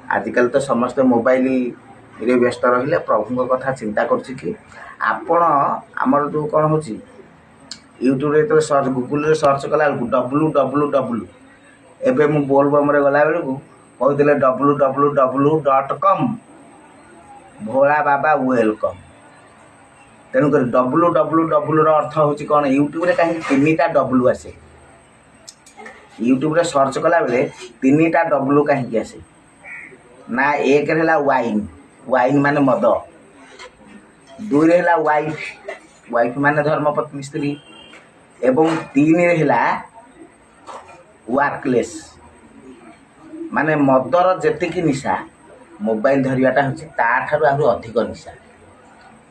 आजिकल तो समस्त मोबाइल रे व्यस्त रहिले प्रभु कथा चिंता करुच्ची कि आपण आमर जो कौन हो यूट्यूब रे तो सर्च गूगल रे सर्च कला www एबे मु बोलबम रे गला बेलू कहते www.com भोला बाबा वेलकम। तेणुक www अर्थ हूँ कौन यूट्यूब रे कहीं 3टा W आसे यूट्यूब रे सर्च कला बेले 3टा W कहीं आसे ना एक है वाइन वाइन माने मद 2 रे है वाइफ वाइफ माने धर्मपत्नी स्त्री एवं 3 रे है वर्कलेस माने मदर जेतिकी निशा मोबाइल धरियाटा हूँ ताठार आहुरी अधिक निशा।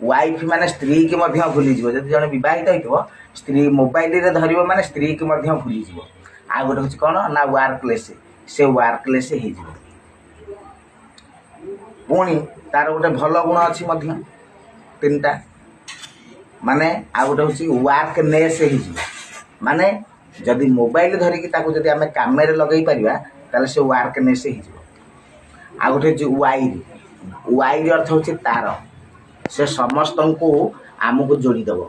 वाइफ माने स्त्री की मध्य भूली जीव जब जन विवाहित हो स्त्री मोबाइल रे धरिबो माने स्त्री की मध्य भूली जीव। आ गोटे हूँ कौन ना वर्कलेस से वर्कलेस हो जीव। पुणी तार गोटे भल गुण अच्छी 3टा माने आ गोटे हूँ वर्कनेस हो माने जदि मोबाइल धरिकी ताको जदि आमे काम रे लगई परिबा ताले से वर्कनेस हो। आ गोटे जो वाइर वाइर अर्थ हूँ तार से समस्त को आमको जोड़ीदेव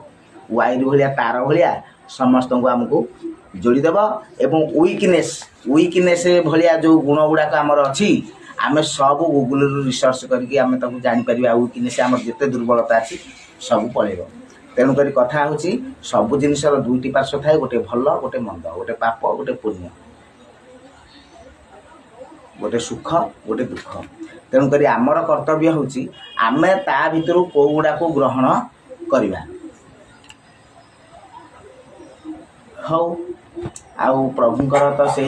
वाइर भाया तार भाया समस्त को आमको जोड़ीदेव एवं वीकनेस भाया जो गुण गुड़ाक आमर अच्छी आमे सब गूगल रिसर्च करके आमे ताको जानि परिबा वीकनेस आमर जते दुर्बलता अच्छी सब पळेबो। तेणुक कथा हूँ सब जिनसर 2टी पार्श्व थाए गोटे भल गोटे मंद गोटे पाप गोटे पुण्य गोटे सुख गोटे दुख। तेणुक आमर कर्तव्य हूँ आमे ता भितर कौ गुड़ा को ग्रहण करवा। हौ आउ प्रभुंकर तो से